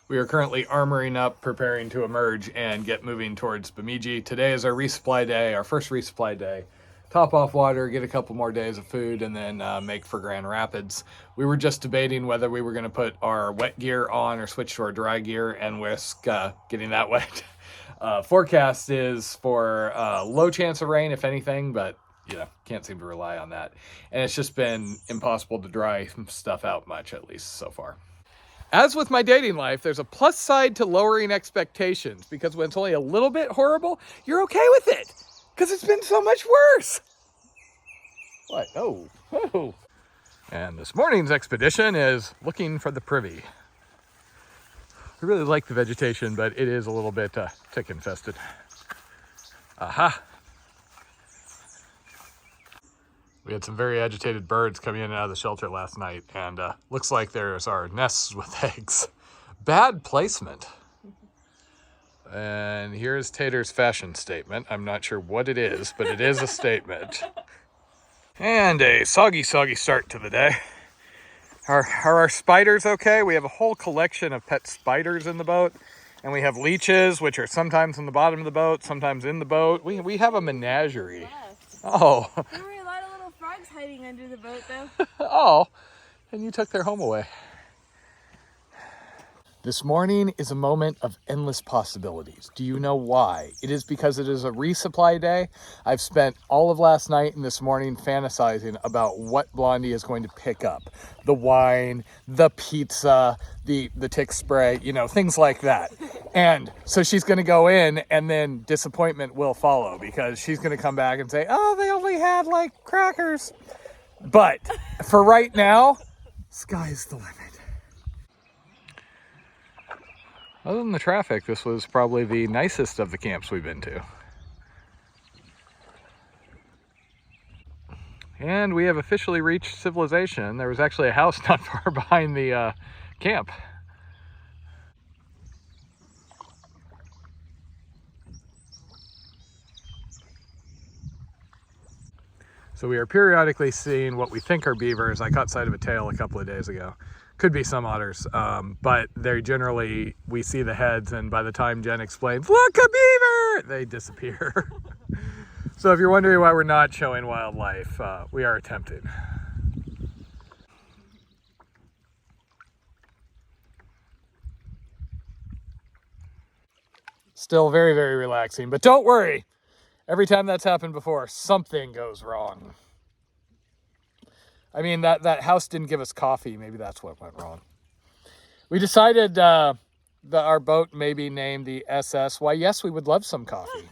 We are currently armoring up, preparing to emerge and get moving towards Bemidji. Today is our resupply day, our first resupply day. Top off water, get a couple more days of food, and then make for Grand Rapids. We were just debating whether we were going to put our wet gear on or switch to our dry gear and risk getting that wet. Forecast is for low chance of rain, if anything, but can't seem to rely on that. And it's just been impossible to dry stuff out much, at least so far. As with my dating life, there's a plus side to lowering expectations, because when it's only a little bit horrible, you're okay with it, because it's been so much worse. What? Oh. And this morning's expedition is looking for the privy. I really like the vegetation, but it is a little bit tick infested. Aha. We had some very agitated birds coming in and out of the shelter last night, and looks like there's our nests with eggs. Bad placement. And here's Tater's fashion statement. I'm not sure what it is, but it is a statement. And a soggy start to the day. Are our spiders okay? We have a whole collection of pet spiders in the boat, and we have leeches, which are sometimes in the bottom of the boat, sometimes in the boat. We have a menagerie. Yes. Oh. There were a lot of little frogs hiding under the boat, though. Oh, and you took their home away. This morning is a moment of endless possibilities. Do you know why? It is because it is a resupply day. I've spent all of last night and this morning fantasizing about what Blondie is going to pick up. The wine, the pizza, the tick spray, things like that. And so she's going to go in, and then disappointment will follow, because she's going to come back and say, oh, they only had like crackers. But for right now, sky's the limit. Other than the traffic, this was probably the nicest of the camps we've been to. And we have officially reached civilization. There was actually a house not far behind the camp. So we are periodically seeing what we think are beavers. I caught sight of a tail a couple of days ago. Could be some otters, but they're generally, we see the heads, and by the time Jen explains, look, a beaver, they disappear. So if you're wondering why we're not showing wildlife, we are attempting. Still very, very relaxing, but don't worry. Every time that's happened before, something goes wrong. I mean, that house didn't give us coffee. Maybe that's what went wrong. We decided that our boat may be named the SS. Why, yes, we would love some coffee.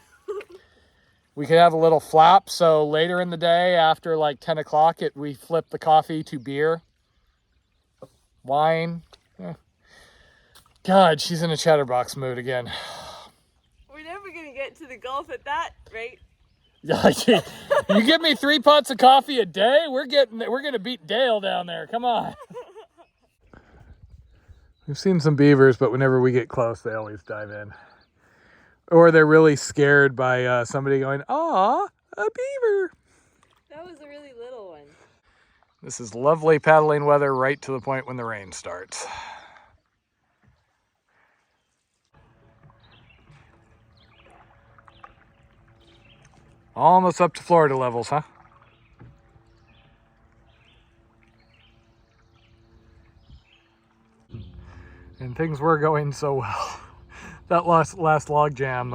We could have a little flap, so later in the day, after like 10 o'clock, we flip the coffee to beer, wine. God, she's in a chatterbox mood again. We're never going to get to the Gulf at that rate. You give me 3 pots of coffee a day, we're gonna beat Dale down there. Come on. We've seen some beavers, but whenever we get close, they always dive in, or they're really scared by somebody going, "Aw, a beaver." That was a really little one. This is lovely paddling weather right to the point when the rain starts. Almost up to Florida levels, huh? And things were going so well. That last log jam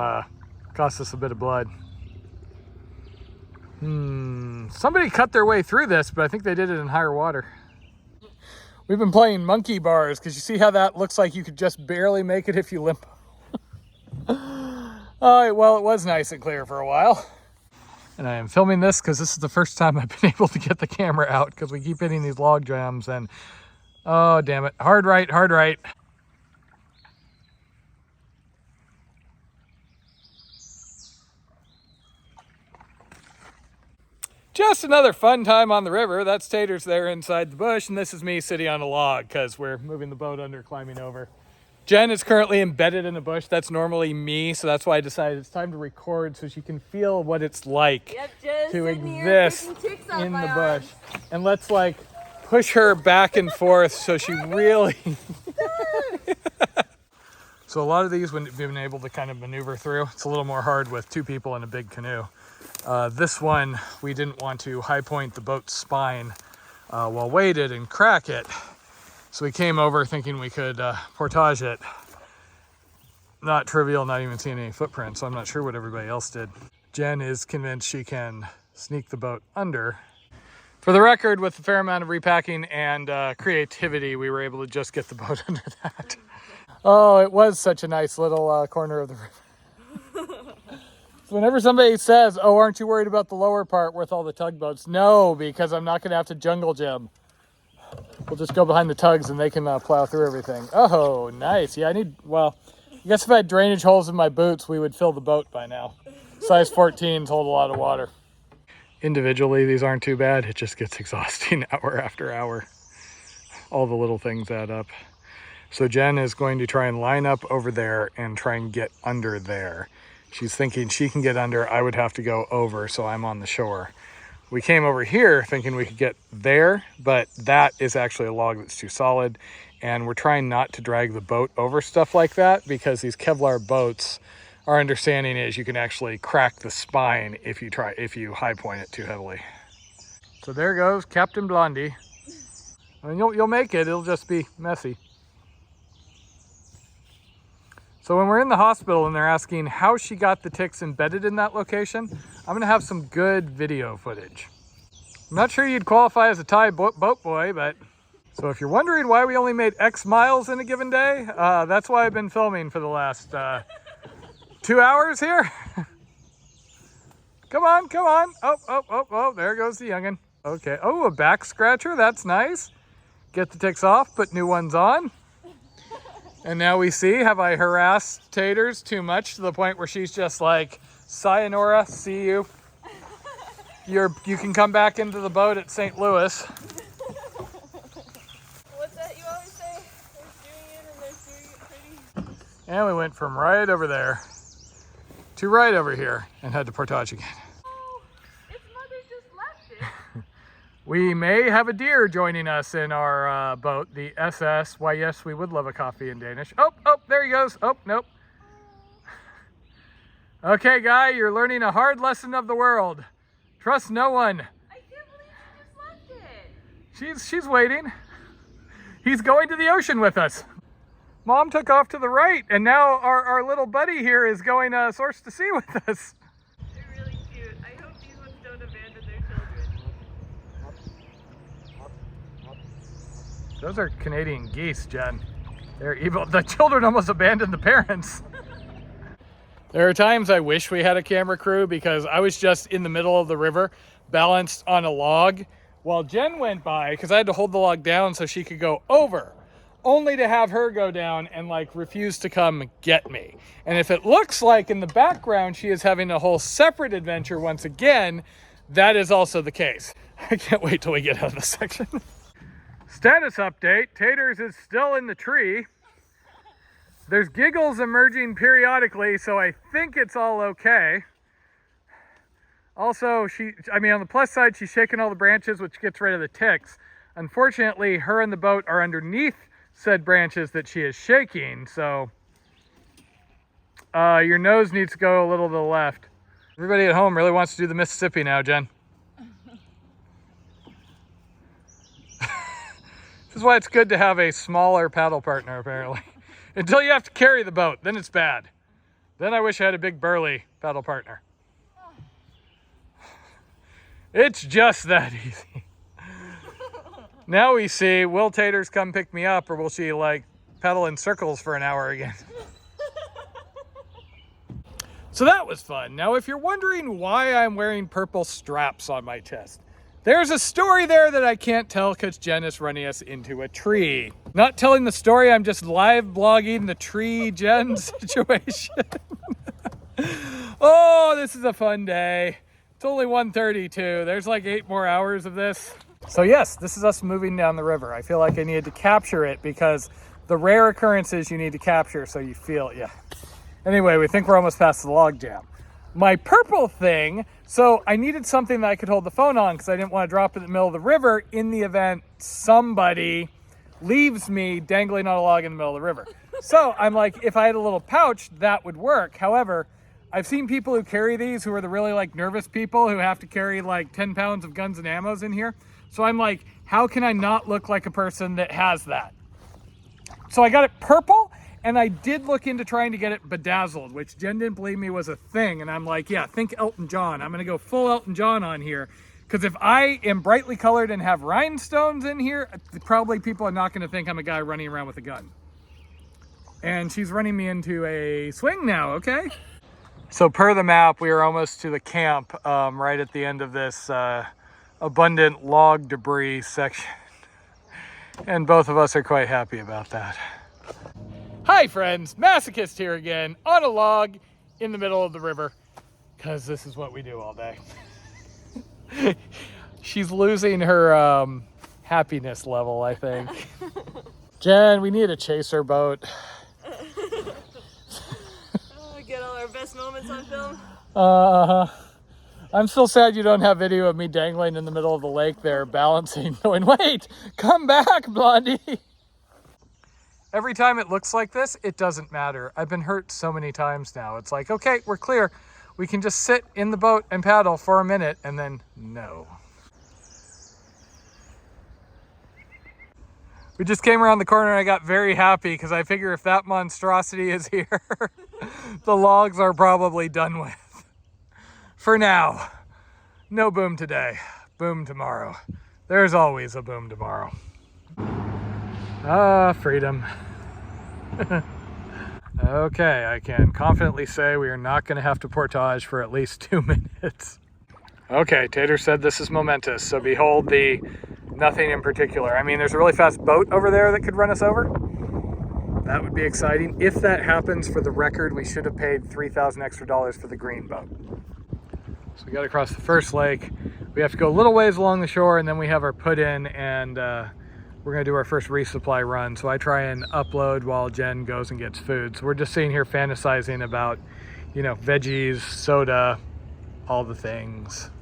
cost us a bit of blood. Somebody cut their way through this, but I think they did it in higher water. We've been playing monkey bars, because you see how that looks like you could just barely make it if you limp. Well, it was nice and clear for a while. And I am filming this because this is the first time I've been able to get the camera out, because we keep hitting these log jams and, oh, damn it. Hard right, hard right. Just another fun time on the river. That's Tater's there inside the bush, and this is me sitting on a log because we're moving the boat under, climbing over. Jen is currently embedded in a bush. That's normally me, so that's why I decided it's time to record so she can feel what it's like to exist in the bush. And let's push her back and forth so she really... So a lot of these we've been able to kind of maneuver through. It's a little more hard with 2 people in a big canoe. This one, we didn't want to high point the boat's spine while weighted and crack it. So we came over thinking we could portage it. Not trivial, not even seeing any footprints, so I'm not sure what everybody else did. Jen is convinced she can sneak the boat under. For the record, with a fair amount of repacking and creativity, we were able to just get the boat under that. Oh, it was such a nice little corner of the river. So whenever somebody says, oh, aren't you worried about the lower part with all the tugboats? No, because I'm not going to have to jungle gym. We'll just go behind the tugs and they can plow through everything. Oh, nice. Yeah, I guess if I had drainage holes in my boots, we would fill the boat by now. Size 14s hold a lot of water. Individually, these aren't too bad. It just gets exhausting hour after hour. All the little things add up. So Jen is going to try and line up over there and try and get under there. She's thinking she can get under, I would have to go over, so I'm on the shore. We came over here thinking we could get there, but that is actually a log that's too solid. And we're trying not to drag the boat over stuff like that because these Kevlar boats, our understanding is you can actually crack the spine if you high point it too heavily. So there goes Captain Blondie. I mean, you'll make it, it'll just be messy. So when we're in the hospital and they're asking how she got the ticks embedded in that location, I'm gonna have some good video footage. I'm not sure you'd qualify as a Thai boat boy, but... So if you're wondering why we only made X miles in a given day, that's why I've been filming for the last 2 hours here. Come on, come on. Oh, there goes the youngin'. Okay, oh, a back scratcher, that's nice. Get the ticks off, put new ones on. And now we see, have I harassed Taters too much to the point where she's just like, sayonara, see you. You can come back into the boat at St. Louis. What's that you always say? There's doing it and there's doing it pretty. And we went from right over there to right over here and had to portage again. Oh, its mother just left it. We may have a deer joining us in our boat, the SS. Why, yes, we would love a coffee in Danish. Oh, there he goes. Oh, nope. Okay, guy, you're learning a hard lesson of the world. Trust no one. I can't believe she just left it. She's waiting. He's going to the ocean with us. Mom took off to the right, and now our little buddy here is going source to sea with us. They're really cute. I hope these ones don't abandon their children. Those are Canadian geese, Jen. They're evil. The children almost abandoned the parents. There are times I wish we had a camera crew because I was just in the middle of the river, balanced on a log, while Jen went by, because I had to hold the log down so she could go over, only to have her go down and like refuse to come get me. And if it looks like in the background she is having a whole separate adventure once again, that is also the case. I can't wait till we get out of this section. Status update, Taters is still in the tree. There's giggles emerging periodically, so I think it's all okay. Also, on the plus side, she's shaking all the branches, which gets rid of the ticks. Unfortunately, her and the boat are underneath said branches that she is shaking, so your nose needs to go a little to the left. Everybody at home really wants to do the Mississippi now, Jen. This is why it's good to have a smaller paddle partner, apparently. Until you have to carry the boat, then it's bad. Then I wish I had a big burly paddle partner. It's just that easy. Now we see, will Taters come pick me up or will she like paddle in circles for an hour again? So that was fun. Now if you're wondering why I'm wearing purple straps on my chest, there's a story there that I can't tell because Jen is running us into a tree. Not telling the story, I'm just live blogging the tree Jen situation. Oh, this is a fun day. It's only 1:32. There's like 8 more hours of this. So yes, this is us moving down the river. I feel like I needed to capture it because the rare occurrences you need to capture so you feel, yeah. Anyway, we think we're almost past the log jam. My purple thing, so I needed something that I could hold the phone on because I didn't want to drop it in the middle of the river in the event somebody leaves me dangling on a log in the middle of the river. So I'm like, if I had a little pouch, that would work. However, I've seen people who carry these who are the really like nervous people who have to carry like 10 pounds of guns and ammos in here. So I'm like, how can I not look like a person that has that? So I got it purple, and I did look into trying to get it bedazzled, which Jen didn't believe me was a thing. And I'm like, yeah, think Elton John. I'm gonna go full Elton John on here. Because if I am brightly colored and have rhinestones in here, probably people are not gonna think I'm a guy running around with a gun. And she's running me into a swing now, okay? So per the map, we are almost to the camp right at the end of this abundant log debris section. And both of us are quite happy about that. Hi friends, Masochist here again on a log in the middle of the river, because this is what we do all day. She's losing her happiness level, I think. Jen, we need a chaser boat. Get all our best moments on film. I'm still sad you don't have video of me dangling in the middle of the lake there, balancing, going, wait, come back, Blondie. Every time it looks like this, it doesn't matter. I've been hurt so many times now. It's like, okay, we're clear. We can just sit in the boat and paddle for a minute, and then no. We just came around the corner and I got very happy because I figure if that monstrosity is here, the logs are probably done with. For now. No boom today, boom tomorrow. There's always a boom tomorrow. Ah, freedom. Okay, I can confidently say we are not going to have to portage for at least 2 minutes. Okay, Tater said this is momentous, so behold the nothing in particular. I mean, there's a really fast boat over there that could run us over. That would be exciting. If that happens, for the record, we should have paid $3,000 extra for the green boat. So we got to cross the first lake. We have to go a little ways along the shore, and then we have our put in, and we're going to do our first resupply run. So I try and upload while Jen goes and gets food. So we're just sitting here fantasizing about, you know, veggies, soda, all the things.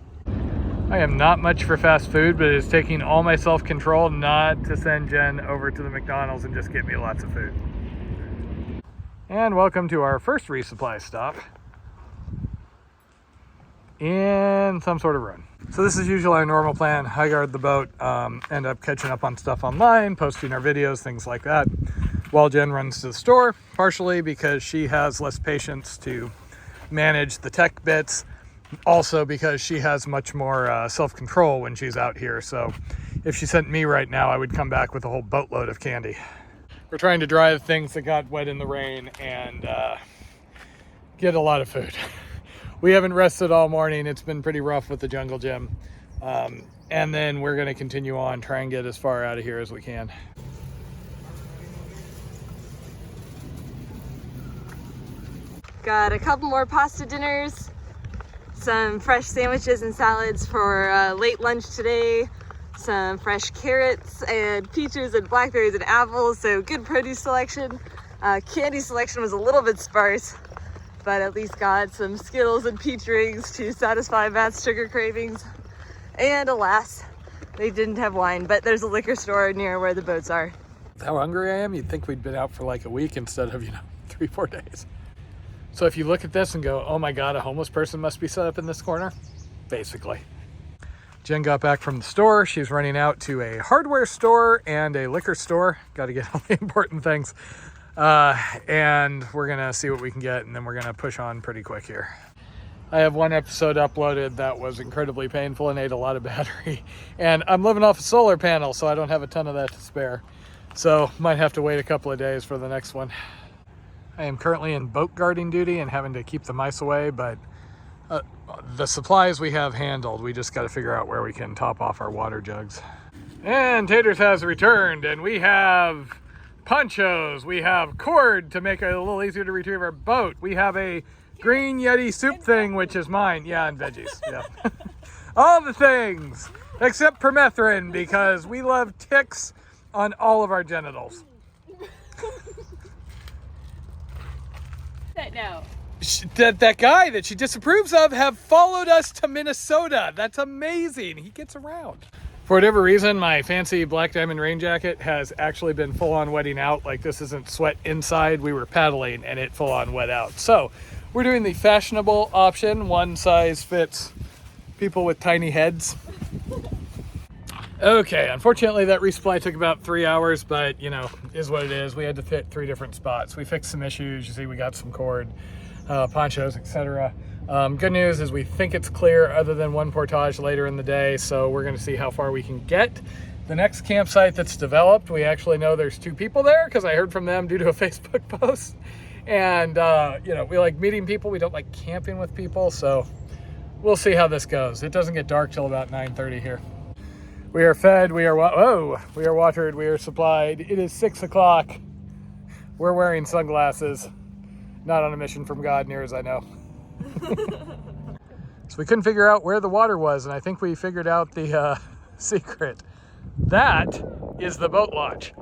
I am not much for fast food, but it's taking all my self-control not to send Jen over to the McDonald's and just get me lots of food. And welcome to our first resupply stop in some sort of run. So this is usually our normal plan. High guard the boat, end up catching up on stuff online, posting our videos, things like that, while Jen runs to the store, partially because she has less patience to manage the tech bits, also because she has much more self-control when she's out here. So if she sent me right now, I would come back with a whole boatload of candy. We're trying to dry the things that got wet in the rain and get a lot of food. We haven't rested all morning. It's been pretty rough with the jungle gym. And then we're going to continue on, try and get as far out of here as we can. Got a couple more pasta dinners, some fresh sandwiches and salads for late lunch today, some fresh carrots and peaches and blackberries and apples, so good produce selection. Candy selection was a little bit sparse, but at least got some Skittles and peach rings to satisfy Matt's sugar cravings. And alas, they didn't have wine, but there's a liquor store near where the boats are. How hungry I am, you'd think we'd been out for like a week instead of, 3-4 days. So if you look at this and go, oh my God, a homeless person must be set up in this corner, basically. Jen got back from the store. She's running out to a hardware store and a liquor store. Got to get all the important things. And we're gonna see what we can get, and then we're gonna push on pretty quick here. I have one episode uploaded that was incredibly painful and ate a lot of battery. And I'm living off a solar panel, so I don't have a ton of that to spare. So might have to wait a couple of days for the next one. I am currently in boat guarding duty and having to keep the mice away, but the supplies we have handled. We just got to figure out where we can top off our water jugs. And Taters has returned, and we have ponchos. We have cord to make it a little easier to retrieve our boat. We have a green Yeti soup thing, which is mine. Yeah, and veggies. Yeah. All the things except permethrin, because we love ticks on all of our genitals. That now. That guy that she disapproves of have followed us to Minnesota. That's amazing. He gets around. For whatever reason, my fancy black diamond rain jacket has actually been full on wetting out. Like, this isn't sweat inside. We were paddling and it full on wet out. So we're doing the fashionable option. One size fits people with tiny heads. Okay, unfortunately that resupply took about 3 hours, but you know, is what it is. We had to fit 3 different spots. We fixed some issues. You see, we got some cord, ponchos, etc. Good news is we think it's clear other than one portage later in the day, so we're going to see how far we can get. The next campsite that's developed, we actually know there's 2 people there because I heard from them due to a Facebook post. And you know, we like meeting people. We don't like camping with people, so we'll see how this goes. It doesn't get dark till about 9:30 here. We are fed, we are watered, we are supplied. It is 6 o'clock. We're wearing sunglasses. Not on a mission from God, near as I know. So we couldn't figure out where the water was, and I think we figured out the secret. That is the boat launch.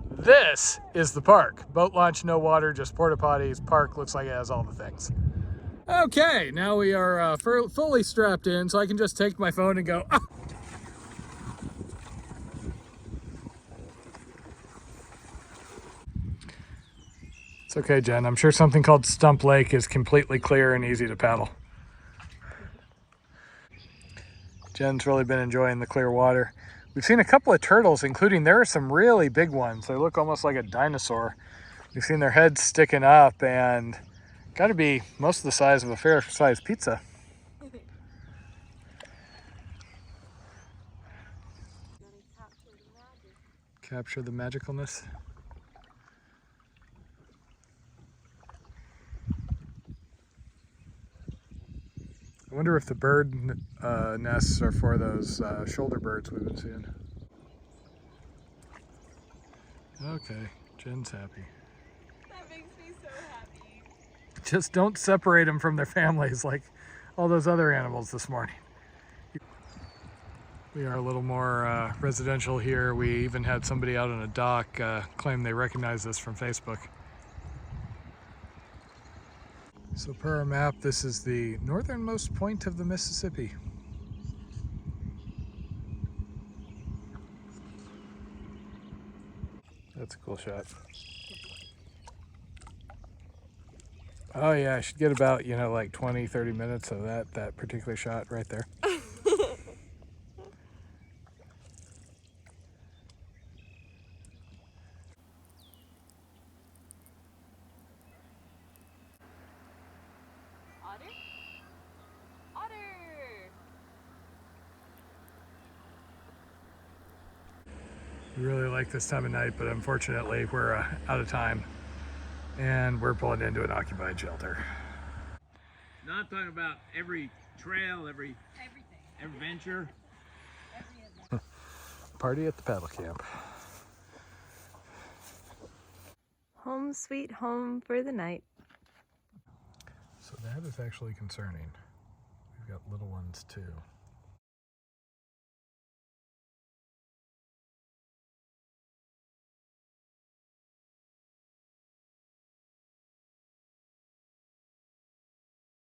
This is the park. Boat launch, no water, just porta potties. Park looks like it has all the things. Okay, now we are fully strapped in, so I can just take my phone and go, ah! It's okay, Jen. I'm sure something called Stump Lake is completely clear and easy to paddle. Jen's really been enjoying the clear water. We've seen a couple of turtles, including there are some really big ones. They look almost like a dinosaur. We've seen their heads sticking up and got to be most of the size of a fair-sized pizza. Capture the magicalness. I wonder if the bird nests are for those shoulder birds we've been seeing. Okay, Jen's happy. That makes me so happy. Just don't separate them from their families like all those other animals this morning. We are a little more residential here. We even had somebody out on a dock claim they recognize us from Facebook. So per our map, this is the northernmost point of the Mississippi. That's a cool shot. Oh yeah, I should get about, you know, like 20, 30 minutes of that particular shot right there. Otter? Otter! We really like this time of night, but unfortunately we're out of time and we're pulling into an occupied shelter. Not talking about every trail, every adventure. Party at the paddle camp. Home sweet home for the night. So that is actually concerning. We've got little ones too.